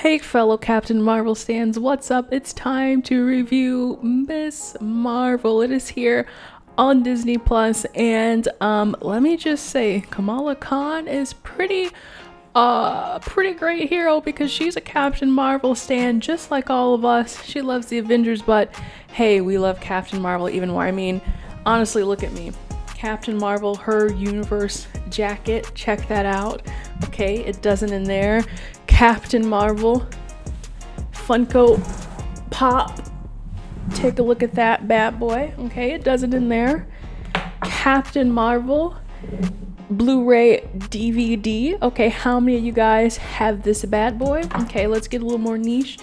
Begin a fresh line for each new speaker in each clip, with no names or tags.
Hey fellow Captain Marvel stands, what's up? It's time to review Miss Marvel. It is here on Disney Plus, and let me just say, Kamala Khan is pretty great hero because she's a Captain Marvel stan just like all of us. She loves the Avengers, but hey, we love Captain Marvel even more. I mean, honestly, look at me. Captain Marvel, her universe jacket, check that out. Okay, it doesn't in there. Captain Marvel Funko Pop, take a look at that bad boy. Okay, it doesn't in there. Captain Marvel Blu-ray DVD. Okay, how many of you guys have this bad boy? Okay, let's get a little more niche.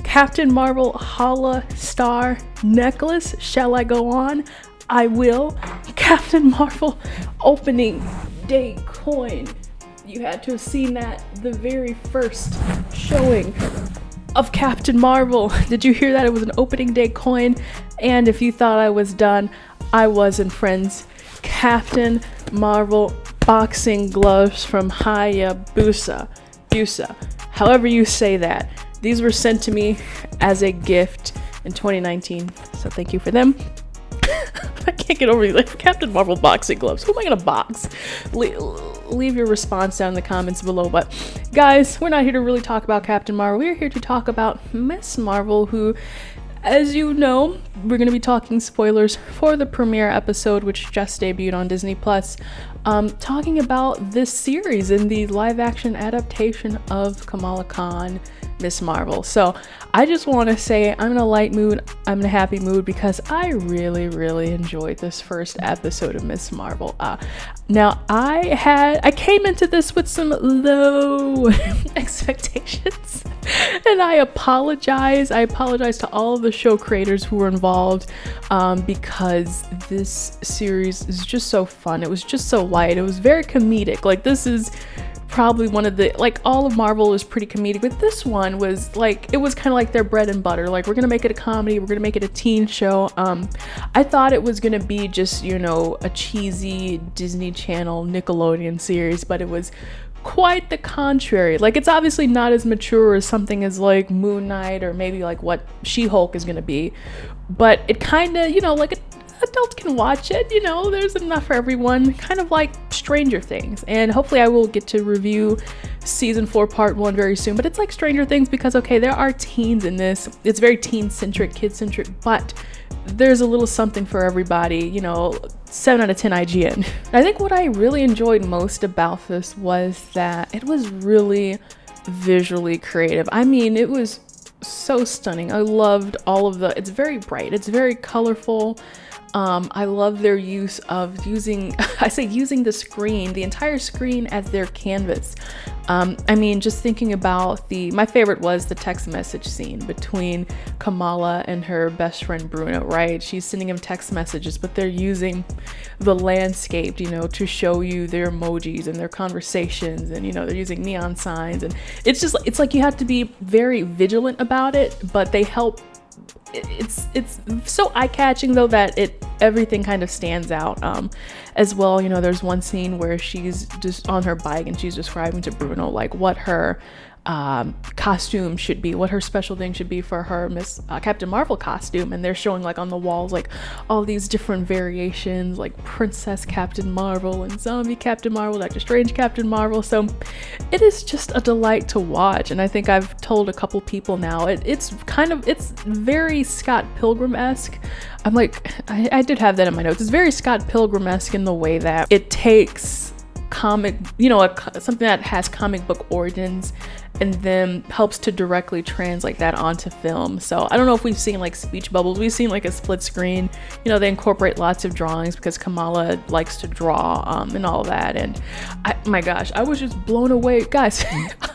Captain Marvel Hala Star necklace. Shall I go on? I will. Captain Marvel opening day coin. You had to have seen that the very first showing of Captain Marvel. Did you hear that? It was an opening day coin. And if you thought I was done, I wasn't, friends. Captain Marvel boxing gloves from Hayabusa. However you say that. These were sent to me as a gift in 2019. So thank you for them. I can't get over like Captain Marvel boxing gloves. Who am I gonna box? Leave your response down in the comments below. But guys, we're not here to really talk about Captain Marvel. We're here to talk about Miss Marvel, who, as you know, we're going to be talking spoilers for the premiere episode, which just debuted on Disney Plus, talking about this series in the live action adaptation of Kamala Khan, Miss Marvel. So I just want to say I'm in a light mood, I'm in a happy mood because I really enjoyed this first episode of Miss Marvel. Now I came into this with some low expectations, and I apologize to all of the show creators who were involved, because this series is just so fun. It was just so light. It was very comedic. Like, this is probably one of the, like, all of Marvel is pretty comedic, but this one was like, it was kind of like their bread and butter. Like, we're gonna make it a comedy, we're gonna make it a teen show. I thought it was gonna be just, you know, a cheesy Disney Channel Nickelodeon series, but it was quite the contrary. Like, it's obviously not as mature as something as like Moon Knight or maybe like what She-Hulk is gonna be, but it kind of, you know, like, adults can watch it, you know, there's enough for everyone, kind of like Stranger Things. And hopefully I will get to review season 4 part 1 very soon, but it's like Stranger Things because, okay, there are teens in this, it's very teen-centric, kid-centric, but there's a little something for everybody, you know. 7 out of 10 IGN. I think what I really enjoyed most about this was that it was really visually creative. I mean, it was so stunning. I loved all of the, it's very bright, it's very colorful. I love their use of using the screen, the entire screen as their canvas. I mean, just thinking about my favorite was the text message scene between Kamala and her best friend Bruno, right? She's sending him text messages, but they're using the landscape, you know, to show you their emojis and their conversations, and, you know, they're using neon signs, and it's just, it's like you have to be very vigilant about it, but they help. It's so eye-catching though that everything kind of stands out as well. You know, there's one scene where she's just on her bike and she's describing to Bruno like what her costume should be, what her special thing should be for her Captain Marvel costume, and they're showing like on the walls like all these different variations, like Princess Captain Marvel and Zombie Captain Marvel, Doctor Strange Captain Marvel. So it is just a delight to watch, and I think I've told a couple people now it's very Scott Pilgrim-esque. I'm like, I did have that in my notes. It's very Scott Pilgrim-esque in the way that it takes comic, you know, something that has comic book origins and then helps to directly translate that onto film. So I don't know if we've seen like speech bubbles. We've seen like a split screen, you know, they incorporate lots of drawings because Kamala likes to draw and all that. And my gosh, I was just blown away, guys.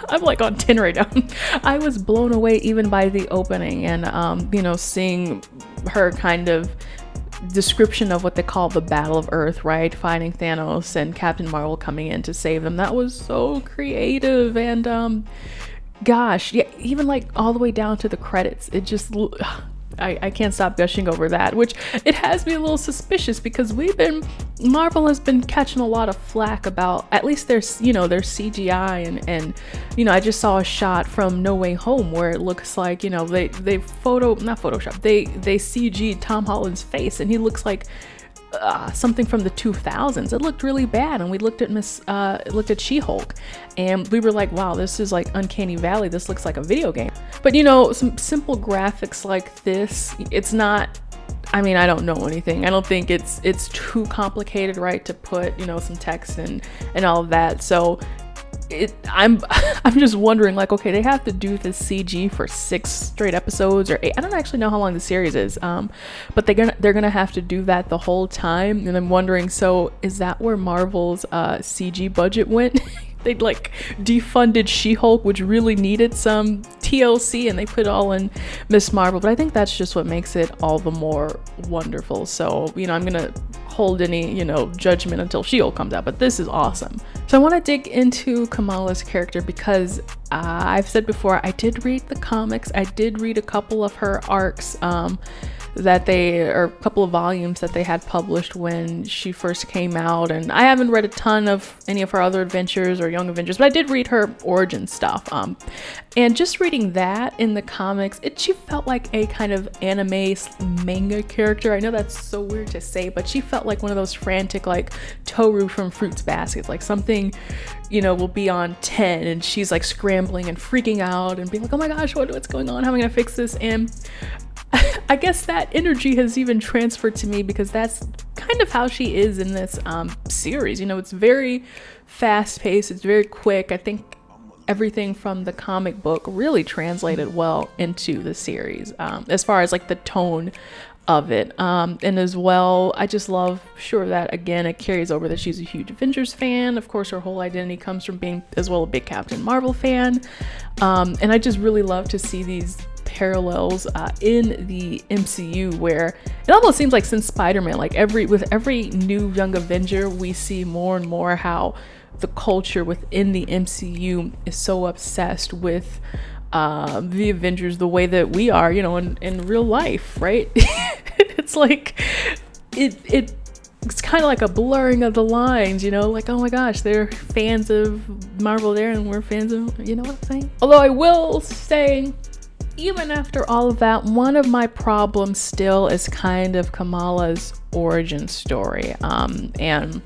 I'm like on 10 right now. I was blown away even by the opening, and you know, seeing her kind of description of what they call the Battle of Earth, right? Fighting Thanos and Captain Marvel coming in to save them. That was so creative. And gosh, yeah, even like all the way down to the credits, it just, I can't stop gushing over that, which it has me a little suspicious because Marvel has been catching a lot of flack about at least their CGI and I just saw a shot from No Way Home where it looks like they CG'd Tom Holland's face and he looks like something from the 2000s. It looked really bad, and we looked at She-Hulk, and we were like, wow, this is like Uncanny Valley. This looks like a video game. But some simple graphics like this, it's not. I mean, I don't know anything. I don't think it's too complicated, right? To put some text and all of that. So I'm just wondering, like, okay, they have to do this CG for 6 straight episodes or 8. I don't actually know how long the series is, but they're gonna have to do that the whole time. And I'm wondering, so is that where Marvel's CG budget went? They like defunded She-Hulk, which really needed some TLC, and they put it all in Miss Marvel. But I think that's just what makes it all the more wonderful. So I'm gonna hold any judgment until She-Hulk comes out, but this is awesome. So I want to dig into Kamala's character because I've said before, I did read the comics. I did read a couple of her arcs a couple of volumes that they had published when she first came out, and I haven't read a ton of any of her other adventures or Young Avengers, but I did read her origin stuff, and just reading that in the comics, she felt like a kind of anime manga character. I know that's so weird to say, but she felt like one of those frantic, like Toru from Fruits Basket, like something will be on 10 and she's like scrambling and freaking out and being like, oh my gosh, what's going on, how am I gonna fix this? And I guess that energy has even transferred to me because that's kind of how she is in this series. It's very fast-paced, it's very quick. I think everything from the comic book really translated well into the series, as far as like the tone of it, and as well, I just love that again it carries over that she's a huge Avengers fan. Of course, her whole identity comes from being as well a big Captain Marvel fan, and I just really love to see these parallels in the MCU, where it almost seems like since Spider-Man, like with every new Young Avenger, we see more and more how the culture within the MCU is so obsessed with the Avengers the way that we are, in real life, right? It's like it's kind of like a blurring of the lines, like, oh my gosh, they're fans of Marvel there and we're fans of, what I'm saying? Although I will say, even after all of that, one of my problems still is kind of Kamala's origin story, and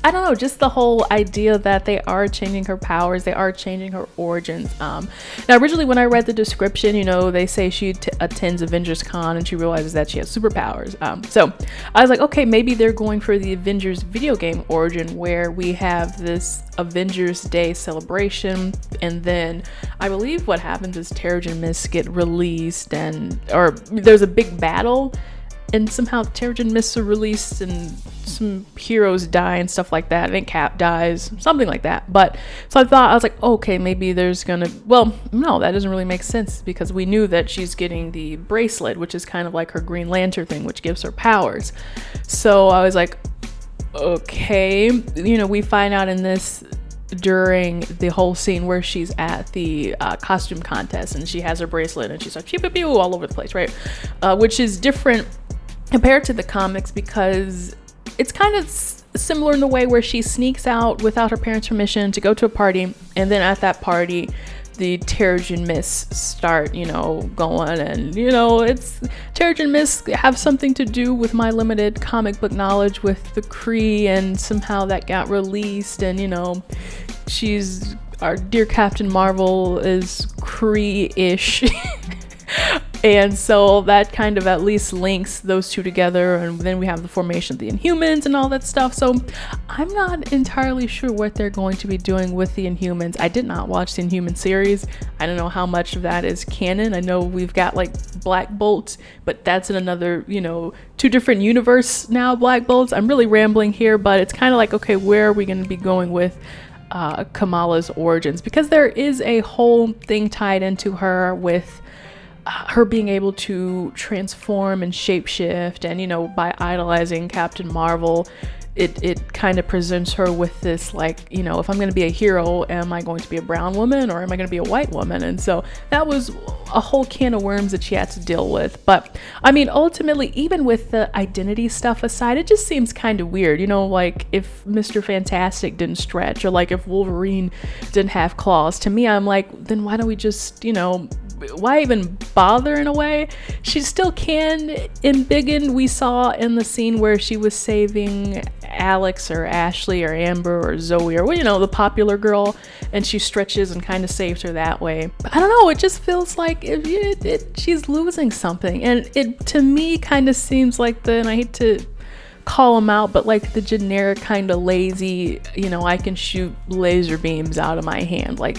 I don't know, just the whole idea that they are changing her powers, they are changing her origins. Now, originally when I read the description, they say she attends Avengers Con and she realizes that she has superpowers. So I was like, okay, maybe they're going for the Avengers video game origin where we have this Avengers Day celebration, and then I believe what happens is Terrigen Mist get released, or there's a big battle, and somehow Terrigen Mists are released and some heroes die and stuff like that. I think Cap dies, something like that. But so I was like, okay, maybe there's well, no, that doesn't really make sense because we knew that she's getting the bracelet, which is kind of like her Green Lantern thing, which gives her powers. So I was like, okay, we find out in this during the whole scene where she's at the costume contest and she has her bracelet and she's like pew pew pew all over the place, right? Which is different compared to the comics because it's kind of similar in the way where she sneaks out without her parents' permission to go to a party, and then at that party the Terrigen Mists start going, and it's Terrigen Mists have something to do with my limited comic book knowledge with the Kree, and somehow that got released, and she's our dear Captain Marvel is Kree-ish. And so that kind of at least links those two together, and then we have the formation of the Inhumans and all that stuff. So I'm not entirely sure what they're going to be doing with the Inhumans. I did not watch the Inhuman series. I don't know how much of that is canon. I know we've got like Black Bolt, but that's in another, 2 different universe now, Black Bolts. I'm really rambling here, but it's kind of like, okay, where are we going to be going with Kamala's origins? Because there is a whole thing tied into her with her being able to transform and shapeshift, and by idolizing Captain Marvel, it kind of presents her with this, like, you know, if I'm going to be a hero, am I going to be a brown woman or am I going to be a white woman? And so that was a whole can of worms that she had to deal with. But I mean, ultimately, even with the identity stuff aside, it just seems kind of weird, you know, like if Mr. Fantastic didn't stretch, or like if Wolverine didn't have claws. To me, I'm like, then why don't we just, you know, why even bother in a way? She still can embiggen. We saw in the scene where she was saving Alex or Ashley or Amber or Zoe or, you know, the popular girl, and she stretches and kind of saves her that way. But I don't know, it just feels like she's losing something, and it to me kind of seems like and I hate to call them out, but like the generic kind of lazy, you know, I can shoot laser beams out of my hand. Like,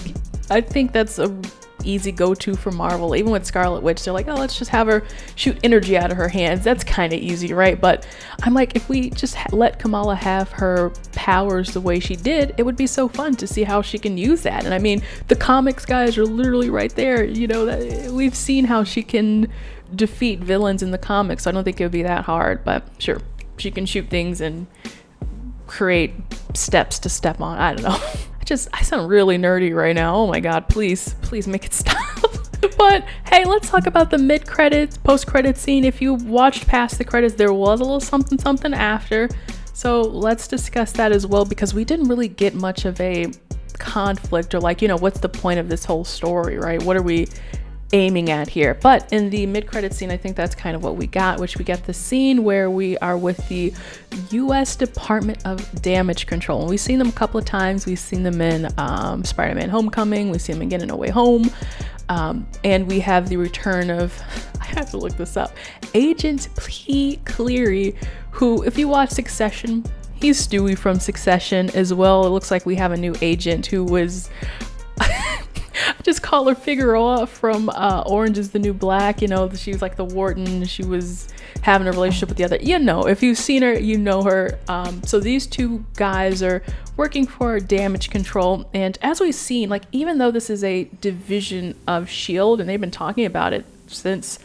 I think that's a easy go-to for Marvel. Even with Scarlet Witch, they're like, oh, let's just have her shoot energy out of her hands. That's kind of easy, right? But I'm like, if we just let Kamala have her powers the way she did, it would be so fun to see how she can use that. And I mean, the comics guys are literally right there, you know, that we've seen how she can defeat villains in the comics, so I don't think it would be that hard. But sure, she can shoot things and create steps to step on. I don't know. I sound really nerdy right now. Oh my god, please make it stop. But hey, let's talk about the mid-credits, post-credits scene. If you watched past the credits, there was a little something after. So let's discuss that as well, because we didn't really get much of a conflict, or like, you know, what's the point of this whole story, right? What are we aiming at here? But in the mid-credit scene, I think that's kind of what we got, which we get the scene where we are with the US Department of Damage Control. And we've seen them a couple of times. We've seen them in Spider-Man Homecoming. We've seen them again in No Way Home. And we have the return of, I have to look this up, Agent P. Cleary, who, if you watch Succession, he's Stewie from Succession as well. It looks like we have a new agent who was just call her Figueroa from Orange is the New Black. You know, she was like the warden. She was having a relationship with the other, you know, if you've seen her, you know her. So these two guys are working for damage control. And as we've seen, like, even though this is a division of S.H.I.E.L.D., and they've been talking about it since,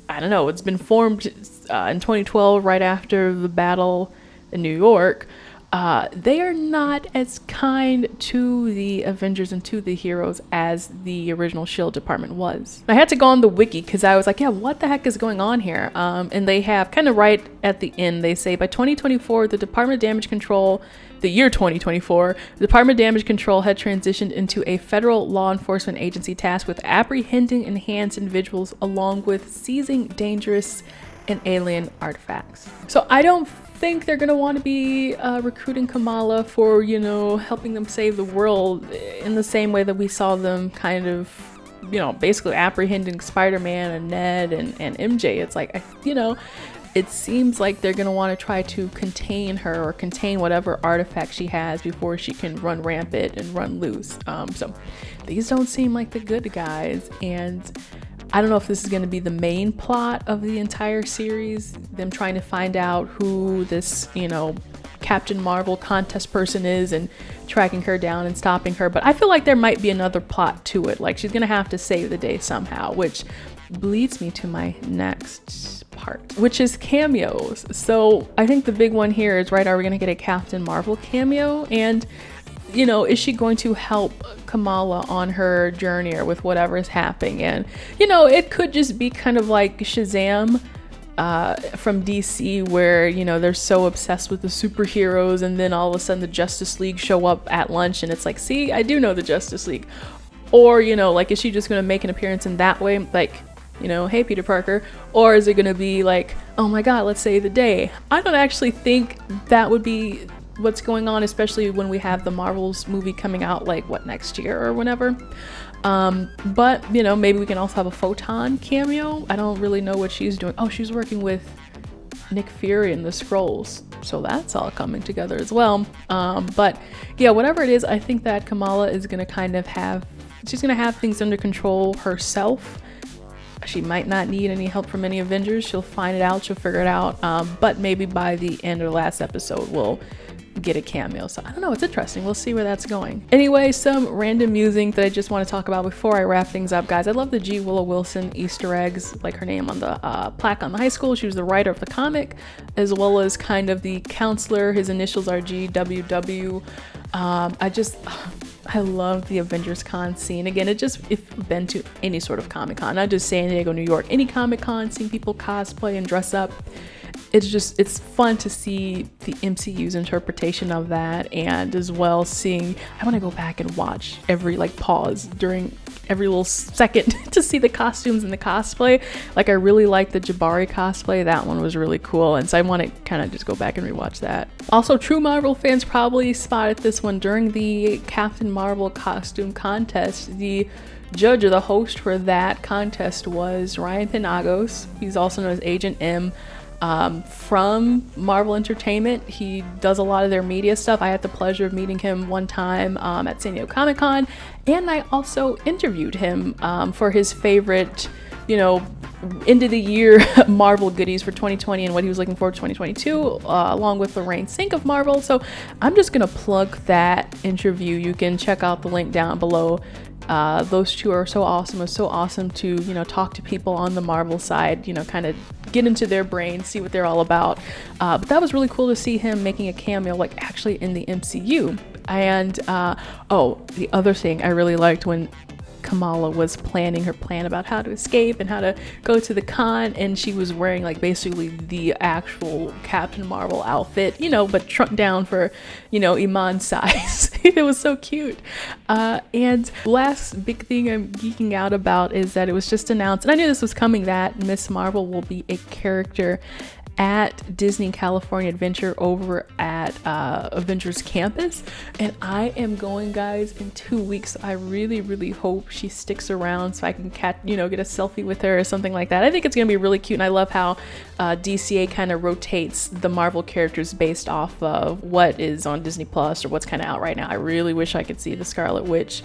I don't know, it's been formed in 2012, right after the battle in New York. They are not as kind to the Avengers and to the heroes as the original S.H.I.E.L.D. department was. I had to go on the wiki because I was like, yeah, what the heck is going on here? And they have kind of right at the end, they say by 2024, the Department of Damage Control, the year 2024, the Department of Damage Control had transitioned into a federal law enforcement agency tasked with apprehending enhanced individuals along with seizing dangerous and alien artifacts. So I don't think they're gonna want to be recruiting Kamala for, you know, helping them save the world in the same way that we saw them kind of, you know, basically apprehending Spider-Man and Ned and MJ. It's like, you know, it seems like they're gonna want to try to contain her or contain whatever artifact she has before she can run rampant and run loose. So these don't seem like the good guys, and I don't know if this is going to be the main plot of the entire series, them trying to find out who this, you know, Captain Marvel contest person is and tracking her down and stopping her. But I feel like there might be another plot to it. Like, she's going to have to save the day somehow, which leads me to my next part, which is cameos. So I think the big one here is, right, are we going to get a Captain Marvel cameo? And, you know, is she going to help Kamala on her journey or with whatever is happening? And, you know, it could just be kind of like Shazam from DC, where, you know, they're so obsessed with the superheroes, and then all of a sudden the Justice League show up at lunch and it's like, see, I do know the Justice League. Or, you know, like, is she just going to make an appearance in that way? Like, you know, hey, Peter Parker. Or is it going to be like, oh my God, let's save the day? I don't actually think that would be what's going on, especially when we have the Marvels movie coming out, like, what, next year or whenever. But, you know, maybe we can also have a Photon cameo. I don't really know what she's doing. Oh, she's working with Nick Fury and the Skrulls, so that's all coming together as well. But yeah, whatever it is, I think that Kamala is gonna kind of she's gonna have things under control herself. She might not need any help from any Avengers. She'll find it out, she'll figure it out. But maybe by the end of the last episode, we'll get a cameo. So I don't know, it's interesting. We'll see where that's going. Anyway, some random musing that I just want to talk about before I wrap things up, guys. I love the G. Willow Wilson Easter eggs, like her name on the plaque on the high school. She was the writer of the comic, as well as kind of the counselor. His initials are GWW. I love the Avengers Con scene. Again, if you've been to any sort of Comic Con, not just San Diego, New York, any Comic Con, seeing people cosplay and dress up, it's fun to see the MCU's interpretation of that, and as well I want to go back and watch every pause during every little second to see the costumes and the cosplay. Like, I really like the Jabari cosplay. That one was really cool, and so I want to kind of just go back and rewatch that. Also, true Marvel fans probably spotted this one during the Captain Marvel costume contest. The judge or the host for that contest was Ryan Penagos. He's also known as Agent M. From Marvel Entertainment. He does a lot of their media stuff. I had the pleasure of meeting him one time at San Diego Comic Con, and I also interviewed him for his favorite, end of the year Marvel goodies for 2020 and what he was looking forward to 2022, along with Lorraine Sink of Marvel. So I'm just gonna plug that interview. You can check out the link down below. Those two are so awesome. It was so awesome to, talk to people on the Marvel side, kind of get into their brain, see what they're all about. But that was really cool to see him making a cameo, actually in the MCU. And, the other thing I really liked when Kamala was planning her plan about how to escape and how to go to the con, and she was wearing basically the actual Captain Marvel outfit, but shrunk down for, Iman's size. It was so cute. And last big thing I'm geeking out about is that it was just announced, and I knew this was coming, that Miss Marvel will be a character at Disney California Adventure over at Avengers Campus, and I am going, guys, in 2 weeks. I really hope she sticks around so I can get a selfie with her or something like that. I think it's gonna be really cute, and I love how DCA kind of rotates the Marvel characters based off of what is on Disney Plus or what's kind of out right now. I really wish I could see the Scarlet Witch.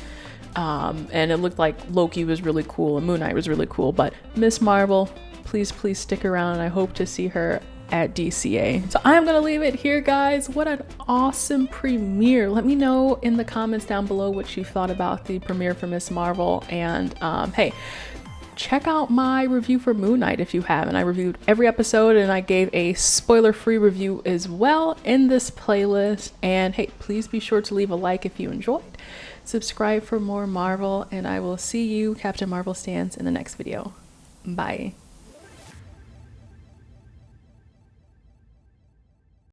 And it looked like Loki was really cool and Moon Knight was really cool, but Miss Marvel, please stick around, and I hope to see her at DCA. So I'm gonna leave it here, guys. What an awesome premiere. Let me know in the comments down below what you thought about the premiere for Miss Marvel, and hey, check out my review for Moon Knight if you haven't. I reviewed every episode, and I gave a spoiler-free review as well in this playlist. And hey, please be sure to leave a like if you enjoyed. Subscribe for more Marvel, and I will see you, Captain Marvel stands, in the next video. Bye.